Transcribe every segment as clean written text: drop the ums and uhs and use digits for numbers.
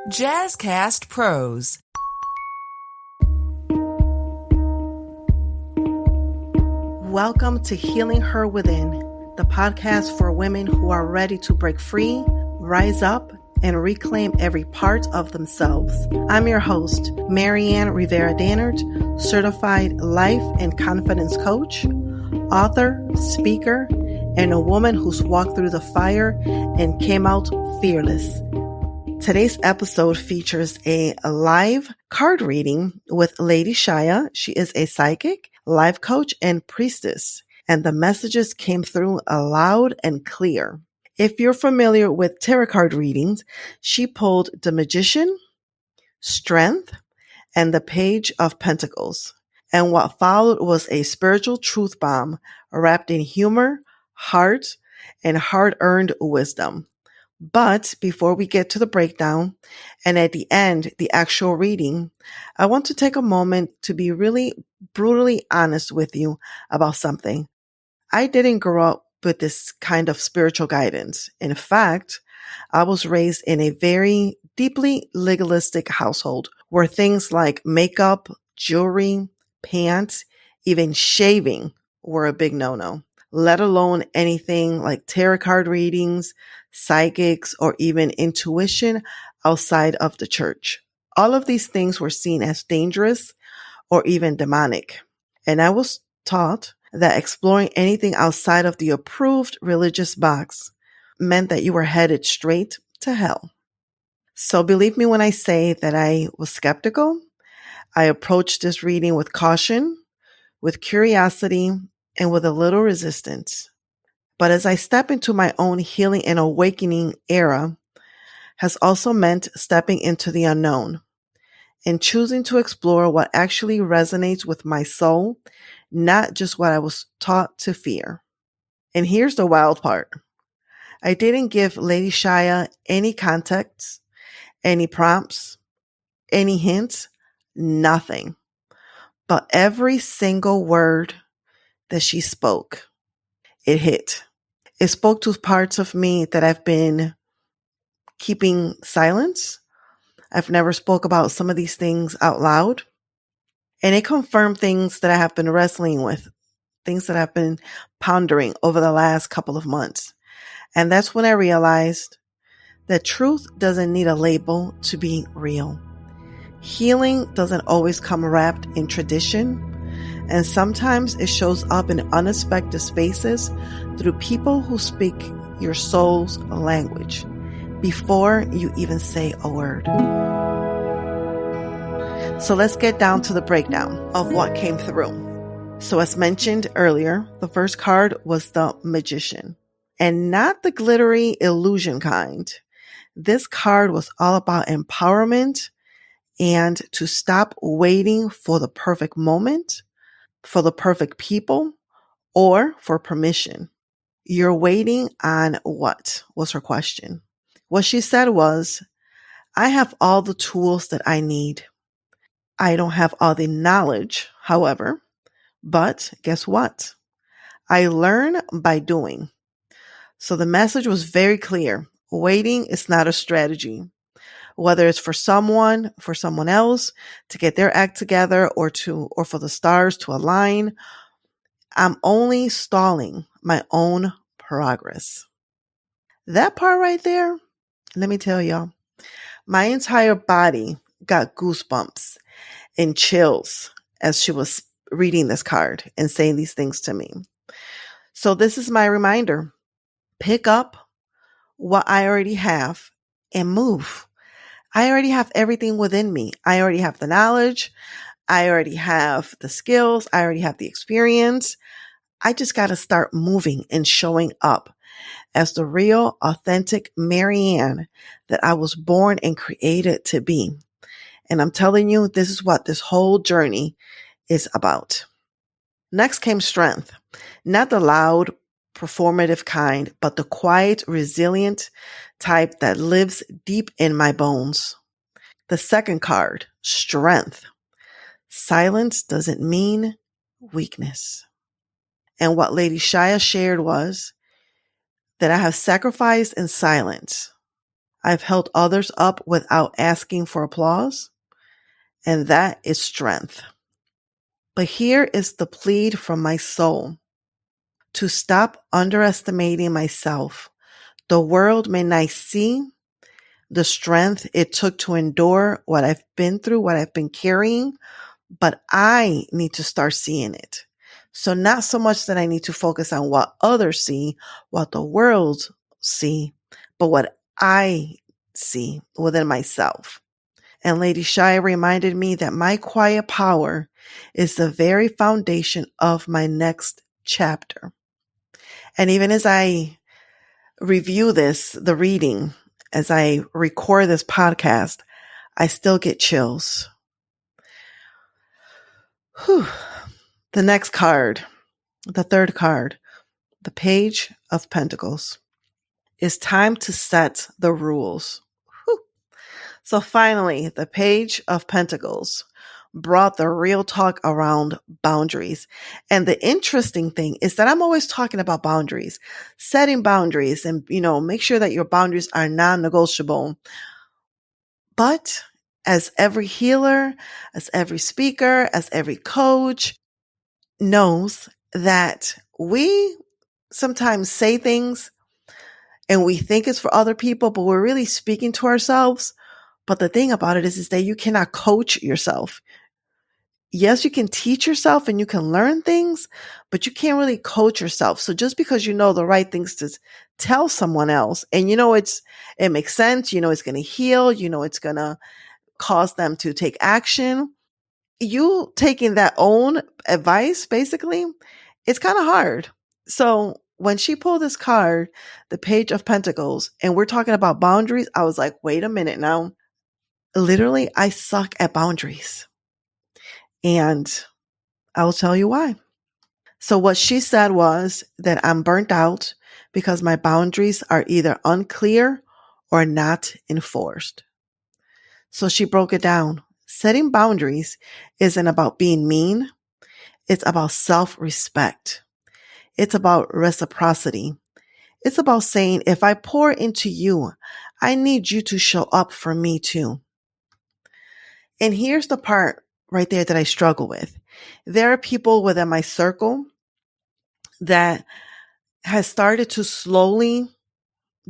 Jazzcast Pros. Welcome to Healing Her Within, the podcast for women who are ready to break free, rise up, and reclaim every part of themselves. I'm your host, Maryann Rivera-Dannert, certified life and confidence coach, author, speaker, and a woman who's walked through the fire and came out fearless. Today's episode features a live card reading with Lady Shiya. She is a psychic, life coach, and priestess, and the messages came through loud and clear. If you're familiar with tarot card readings, she pulled the Magician, Strength, and the Page of Pentacles. And what followed was a spiritual truth bomb wrapped in humor, heart, and hard-earned wisdom. But before we get to the breakdown and at the end, the actual reading, I want to take a moment to be really brutally honest with you about something. I didn't grow up with this kind of spiritual guidance. In fact, I was raised in a very deeply legalistic household where things like makeup, jewelry, pants, even shaving were a big no-no, let alone anything like tarot card readings, psychics, or even intuition outside of the church. All of these things were seen as dangerous or even demonic. And I was taught that exploring anything outside of the approved religious box meant that you were headed straight to hell. So believe me when I say that I was skeptical. I approached this reading with caution, with curiosity, and with a little resistance. But as I step into my own healing and awakening era, has also meant stepping into the unknown and choosing to explore what actually resonates with my soul, not just what I was taught to fear. And here's the wild part. I didn't give Lady Shiya any context, any prompts, any hints, nothing. But every single word that she spoke, it hit. It spoke to parts of me that I've been keeping silence. I've never spoke about some of these things out loud. And it confirmed things that I have been wrestling with, things that I've been pondering over the last couple of months. And that's when I realized that truth doesn't need a label to be real. Healing doesn't always come wrapped in tradition. And sometimes it shows up in unexpected spaces through people who speak your soul's language before you even say a word. So let's get down to the breakdown of what came through. So as mentioned earlier, the first card was the Magician, and not the glittery illusion kind. This card was all about empowerment and to stop waiting for the perfect moment, for the perfect people, or for permission. You're waiting on what? Was her question. What she said was, I have all the tools that I need. I don't have all the knowledge, however, but guess what? I learn by doing. So the message was very clear. Waiting is not a strategy. Whether it's for someone else to get their act together or for the stars to align, I'm only stalling my own progress. That part right there, let me tell y'all, my entire body got goosebumps and chills as she was reading this card and saying these things to me. So this is my reminder. Pick up what I already have and move. I already have everything within me. I already have the knowledge. I already have the skills. I already have the experience. I just got to start moving and showing up as the real, authentic Maryann that I was born and created to be. And I'm telling you, this is what this whole journey is about. Next came Strength, not the loud, performative kind, but the quiet, resilient type that lives deep in my bones. The second card, Strength. Silence doesn't mean weakness. And what Lady Shiya shared was that I have sacrificed in silence. I've held others up without asking for applause, and that is strength. But here is the plead from my soul: to stop underestimating myself. The world may not see the strength it took to endure what I've been through, what I've been carrying, but I need to start seeing it. So not so much that I need to focus on what others see, what the world see, but what I see within myself. And Lady Shiya reminded me that my quiet power is the very foundation of my next chapter. And even as I review the reading, as I record this podcast, I still get chills. Whew. The next card, the third card, the Page of Pentacles. It's time to set the rules. Whew. So finally, the Page of Pentacles brought the real talk around boundaries. And the interesting thing is that I'm always talking about boundaries, setting boundaries, and, make sure that your boundaries are non-negotiable. But as every healer, as every speaker, as every coach knows, that we sometimes say things and we think it's for other people, but we're really speaking to ourselves. But the thing about it is that you cannot coach yourself. Yes, you can teach yourself and you can learn things, but you can't really coach yourself. So just because you know the right things to tell someone else, and it makes sense, it's going to heal, it's going to cause them to take action, you taking that own advice, basically, it's kind of hard. So when she pulled this card, the Page of Pentacles, and we're talking about boundaries, I was like, wait a minute now. Literally, I suck at boundaries. And I'll tell you why. So what she said was that I'm burnt out because my boundaries are either unclear or not enforced. So she broke it down. Setting boundaries isn't about being mean. It's about self-respect. It's about reciprocity. It's about saying, if I pour into you, I need you to show up for me too. And here's the part right there that I struggle with. There are people within my circle that has started to slowly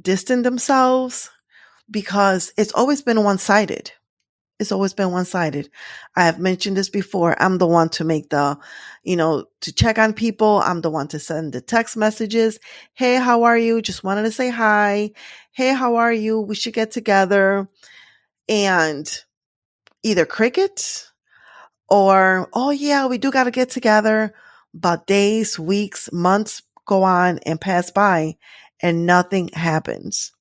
distance themselves because it's always been one-sided. It's always been one-sided. I have mentioned this before. I'm the one to make to check on people. I'm the one to send the text messages. Hey, how are you? Just wanted to say hi. Hey, how are you? We should get together. And either crickets or, oh yeah, we do got to get together. But days, weeks, months go on and pass by and nothing happens.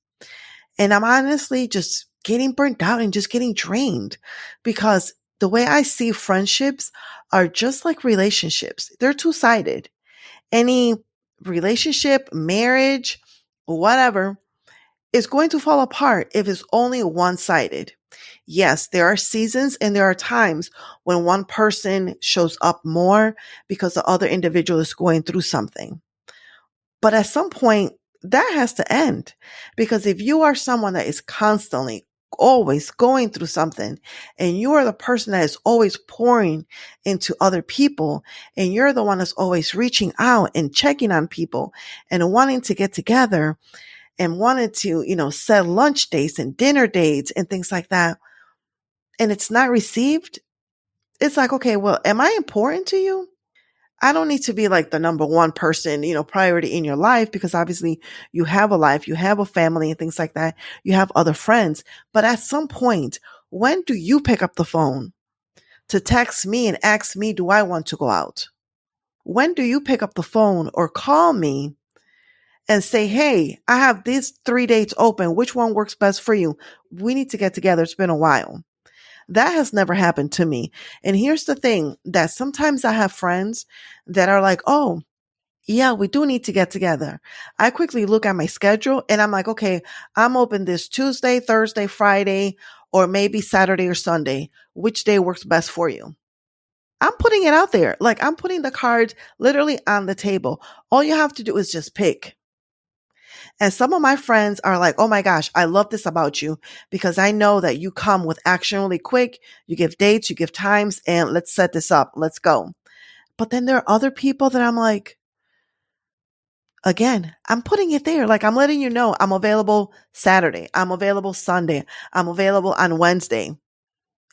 And I'm honestly just getting burnt out and just getting drained, because the way I see friendships are just like relationships. They're two-sided. Any relationship, marriage, whatever, is going to fall apart if it's only one-sided. Yes, there are seasons and there are times when one person shows up more because the other individual is going through something. But at some point, that has to end, because if you are someone that is constantly always going through something and you are the person that is always pouring into other people and you're the one that's always reaching out and checking on people and wanting to get together and wanted to, set lunch dates and dinner dates and things like that, and it's not received, it's like, okay, well, am I important to you? I don't need to be like the number one person, priority in your life, because obviously you have a life, you have a family and things like that. You have other friends. But at some point, when do you pick up the phone to text me and ask me, do I want to go out? When do you pick up the phone or call me and say, hey, I have these 3 dates open. Which one works best for you? We need to get together. It's been a while. That has never happened to me. And here's the thing, that sometimes I have friends that are like, oh, yeah, we do need to get together. I quickly look at my schedule and I'm like, okay, I'm open this Tuesday, Thursday, Friday, or maybe Saturday or Sunday. Which day works best for you? I'm putting it out there. Like, I'm putting the cards literally on the table. All you have to do is just pick. And some of my friends are like, oh my gosh, I love this about you because I know that you come with action really quick. You give dates, you give times, and let's set this up. Let's go. But then there are other people that I'm like, again, I'm putting it there. Like I'm letting you know I'm available Saturday. I'm available Sunday. I'm available on Wednesday.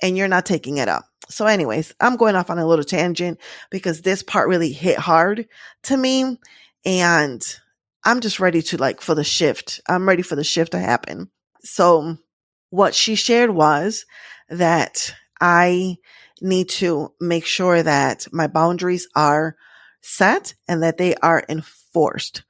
And you're not taking it up. So anyways, I'm going off on a little tangent because this part really hit hard to me. And I'm just ready to for the shift. I'm ready for the shift to happen. So what she shared was that I need to make sure that my boundaries are set and that they are enforced.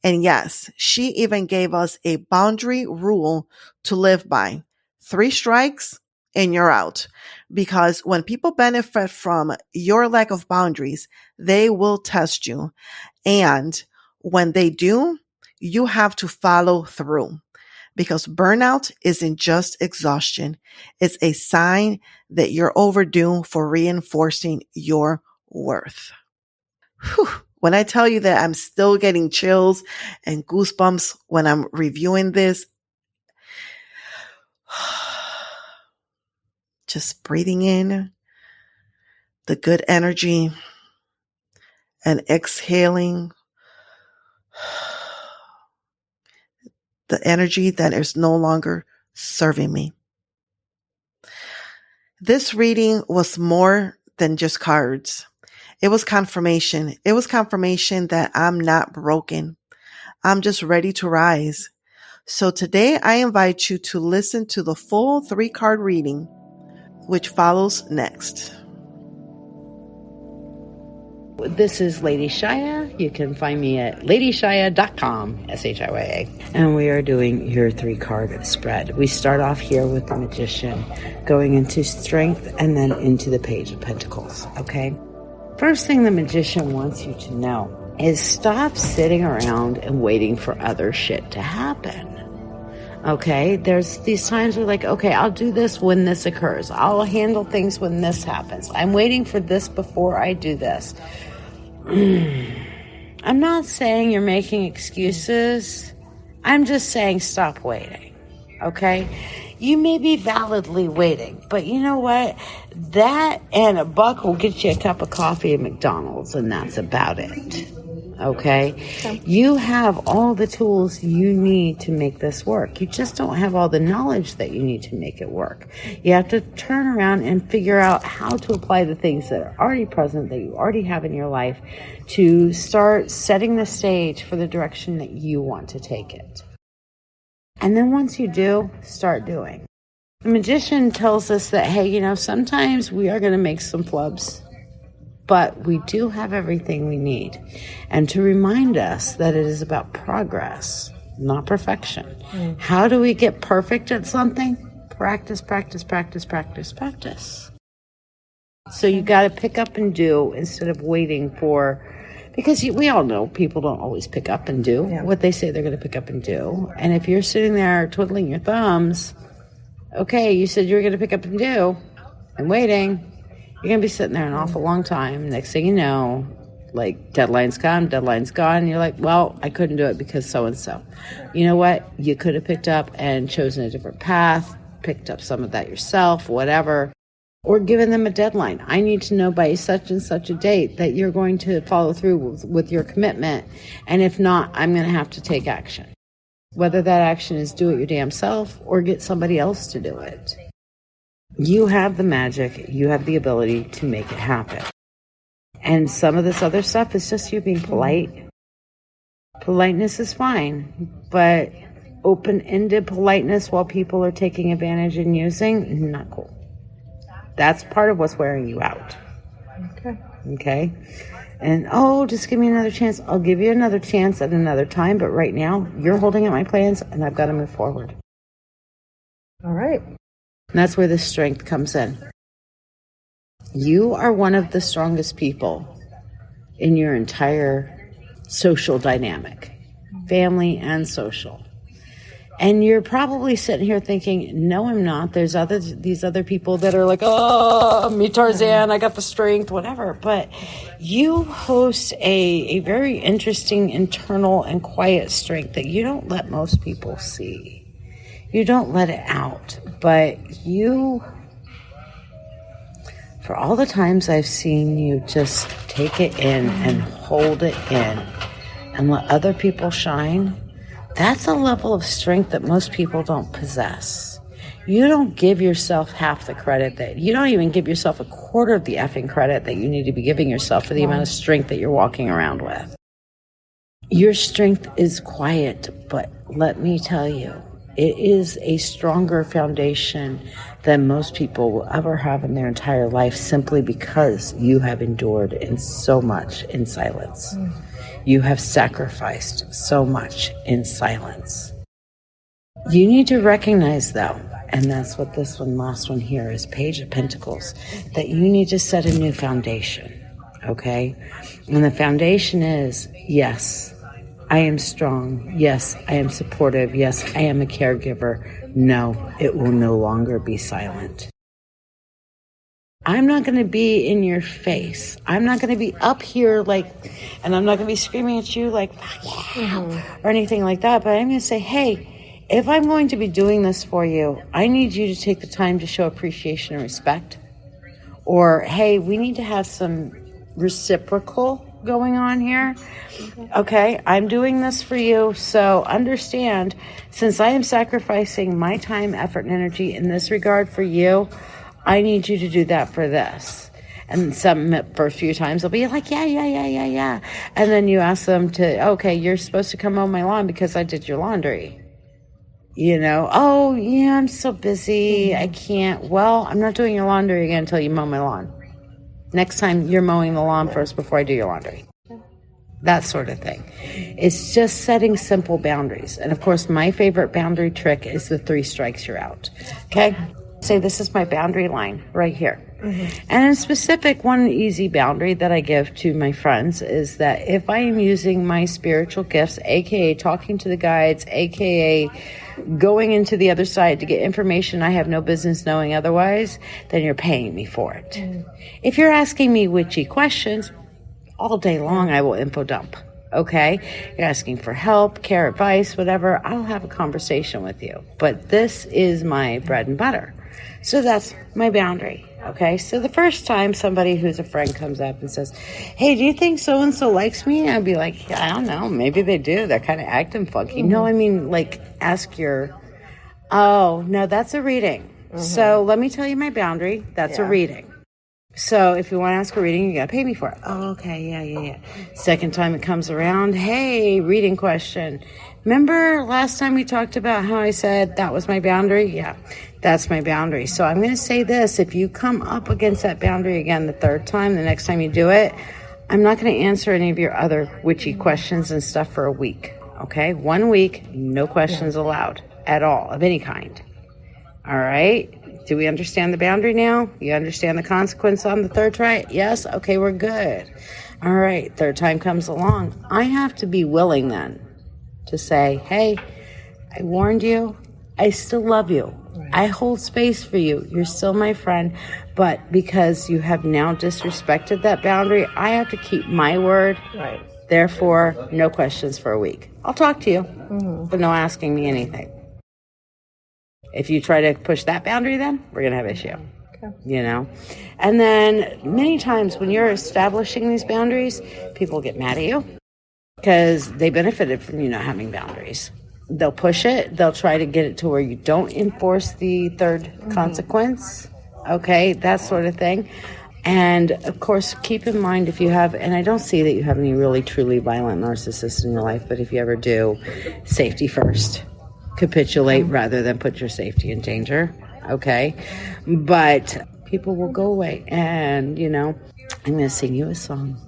And yes, she even gave us a boundary rule to live by. 3 strikes and you're out. Because when people benefit from your lack of boundaries, they will test you. And when they do, you have to follow through. Because burnout isn't just exhaustion. It's a sign that you're overdue for reinforcing your worth. Whew. When I tell you that I'm still getting chills and goosebumps when I'm reviewing this, just breathing in the good energy and exhaling the energy that is no longer serving me. This reading was more than just cards. It was confirmation. It was confirmation that I'm not broken. I'm just ready to rise. So today I invite you to listen to the full 3-card reading, which follows next. This is Lady Shiya. You can find me at ladyshiya.com, SHIYA. And we are doing your 3-card spread. We start off here with the Magician, going into Strength and then into the Page of Pentacles, okay? First thing the Magician wants you to know is stop sitting around and waiting for other shit to happen. Okay, there's these times where okay, I'll do this when this occurs. I'll handle things when this happens. I'm waiting for this before I do this. I'm not saying you're making excuses. I'm just saying stop waiting. Okay? You may be validly waiting, but you know what? That and a buck will get you a cup of coffee at McDonald's, and that's about it. Okay? You have all the tools you need to make this work. You just don't have all the knowledge that you need to make it work. You have to turn around and figure out how to apply the things that are already present, that you already have in your life, to start setting the stage for the direction that you want to take it. And then once you do, start doing. The Magician tells us that, hey, sometimes we are going to make some flubs, but we do have everything we need. And to remind us that it is about progress, not perfection. How do we get perfect at something? Practice, practice, practice, practice, practice. So you got to pick up and do instead of waiting for, because we all know people don't always pick up and do what they say they're going to pick up and do. And if you're sitting there twiddling your thumbs, okay, you said you were going to pick up and do, and waiting, you're going to be sitting there an awful long time. Next thing you know, deadline's gone, and you're like, well, I couldn't do it because so-and-so. You know what? You could have picked up and chosen a different path, picked up some of that yourself, whatever, or given them a deadline. I need to know by such and such a date that you're going to follow through with your commitment. And if not, I'm going to have to take action. Whether that action is do it your damn self or get somebody else to do it. You have the magic. You have the ability to make it happen. And some of this other stuff is just you being polite. Politeness is fine, but open-ended politeness while people are taking advantage and using, not cool. That's part of what's wearing you out. Okay? And, just give me another chance. I'll give you another chance at another time, but right now, you're holding up my plans, and I've got to move forward. All right. And that's where the strength comes in. You are one of the strongest people in your entire social dynamic, family and social. And you're probably sitting here thinking, no, I'm not. There's these other people that are like, oh, me Tarzan, I got the strength, whatever. But you host a very interesting internal and quiet strength that you don't let most people see. You don't let it out. But you, for all the times I've seen you just take it in and hold it in and let other people shine, that's a level of strength that most people don't possess. You don't give yourself half the credit that, you don't even give yourself a quarter of the effing credit that you need to be giving yourself for the amount of strength that you're walking around with. Your strength is quiet, but let me tell you, it is a stronger foundation than most people will ever have in their entire life, simply because you have endured in so much in silence. You have sacrificed so much in silence. You need to recognize, though, and that's what this last one here is, Page of Pentacles, that you need to set a new foundation, okay? And the foundation is, yes, I am strong. Yes, I am supportive. Yes, I am a caregiver. No, it will no longer be silent. I'm not going to be in your face. I'm not going to be up here and I'm not going to be screaming at you like, yeah, or anything like that. But I'm going to say, hey, if I'm going to be doing this for you, I need you to take the time to show appreciation and respect. Or, hey, we need to have some reciprocal going on here. Okay, I'm doing this for you. So understand, since I am sacrificing my time, effort, and energy in this regard for you, I need you to do that for this. And some first few times they'll be like, yeah. And then you ask them to, okay, you're supposed to come mow my lawn because I did your laundry. Oh, yeah, I'm so busy. I can't. Well, I'm not doing your laundry again until you mow my lawn. Next time you're mowing the lawn first before I do your laundry. That sort of thing. It's just setting simple boundaries. And of course, my favorite boundary trick is the 3 strikes you're out. Okay? Say, this is my boundary line right here. And in specific, one easy boundary that I give to my friends is that if I am using my spiritual gifts, aka talking to the guides, aka going into the other side to get information I have no business knowing otherwise, then you're paying me for it. If you're asking me witchy questions, all day long I will info dump. Okay? You're asking for help, care, advice, whatever, I'll have a conversation with you. But this is my bread and butter. So that's my boundary. Okay? So the first time somebody who's a friend comes up and says, hey, do you think so-and-so likes me? I'd be like, I don't know. Maybe they do. They're kind of acting funky. No, I mean, ask your, oh, no, that's a reading. So let me tell you my boundary. That's a reading. So if you want to ask a reading, you got to pay me for it. Oh, okay. Yeah. Second time it comes around, hey, reading question. Remember last time we talked about how I said that was my boundary? Yeah, that's my boundary. So I'm going to say this. If you come up against that boundary again the third time, the next time you do it, I'm not going to answer any of your other witchy questions and stuff for a week. Okay? 1 week, no questions allowed at all of any kind. All right? Do we understand the boundary now? You understand the consequence on the third try? Yes? Okay, we're good. All right, third time comes along. I have to be willing then to say, hey, I warned you. I still love you. Right. I hold space for you. You're still my friend. But because you have now disrespected that boundary, I have to keep my word. Right. Therefore, no questions for a week. I'll talk to you, but no asking me anything. If you try to push that boundary, then we're going to have issue, And then many times when you're establishing these boundaries, people get mad at you because they benefited from you not having boundaries. They'll push it. They'll try to get it to where you don't enforce the third consequence. Okay, that sort of thing. And of course, keep in mind if you have, and I don't see that you have any really truly violent narcissists in your life, but if you ever do, safety first. Capitulate rather than put your safety in danger, okay? But people will go away. And, I'm going to sing you a song.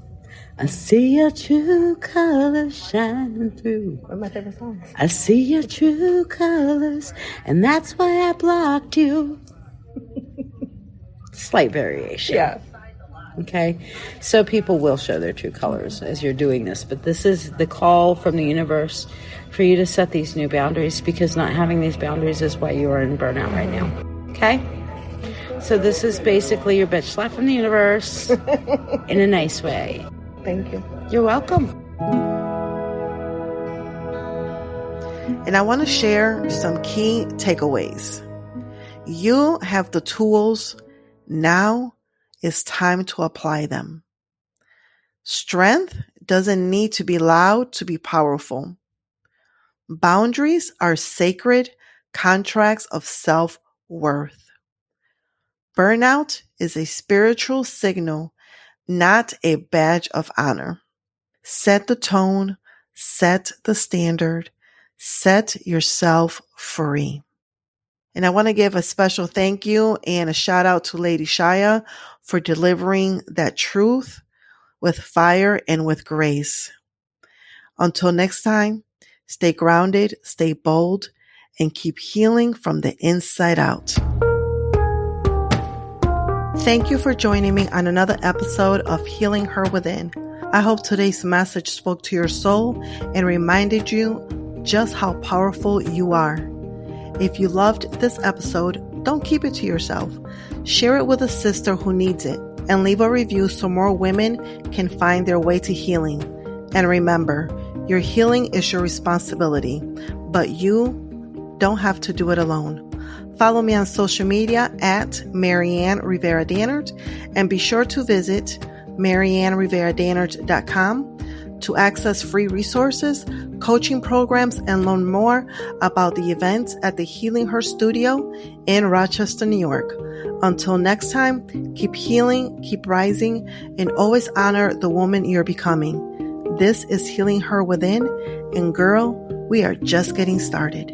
I see your true colors shining through. One of my favorite songs. I see your true colors, and that's why I blocked you. Slight variation. Yeah. Okay, so people will show their true colors as you're doing this, but this is the call from the universe for you to set these new boundaries, because not having these boundaries is why you are in burnout right now. Okay, so this is basically your bitch slap from the universe in a nice way. Thank you. You're welcome. And I want to share some key takeaways. You have the tools. Now it's time to apply them. Strength doesn't need to be loud to be powerful. Boundaries are sacred contracts of self-worth. Burnout is a spiritual signal, not a badge of honor. Set the tone, set the standard, set yourself free. And I want to give a special thank you and a shout out to Lady Shiya for delivering that truth with fire and with grace. Until next time, stay grounded, stay bold, and keep healing from the inside out. Thank you for joining me on another episode of Healing Her Within. I hope today's message spoke to your soul and reminded you just how powerful you are. If you loved this episode, don't keep it to yourself. Share it with a sister who needs it, and leave a review so more women can find their way to healing. And remember, your healing is your responsibility, but you don't have to do it alone. Follow me on social media at Maryann Rivera-Dannert, and be sure to visit MaryannRivera-Dannert.com to access free resources, coaching programs, and learn more about the events at the Healing Her Studio in Rochester, New York. Until next time, keep healing, keep rising, and always honor the woman you're becoming. This is Healing Her Within, and girl, we are just getting started.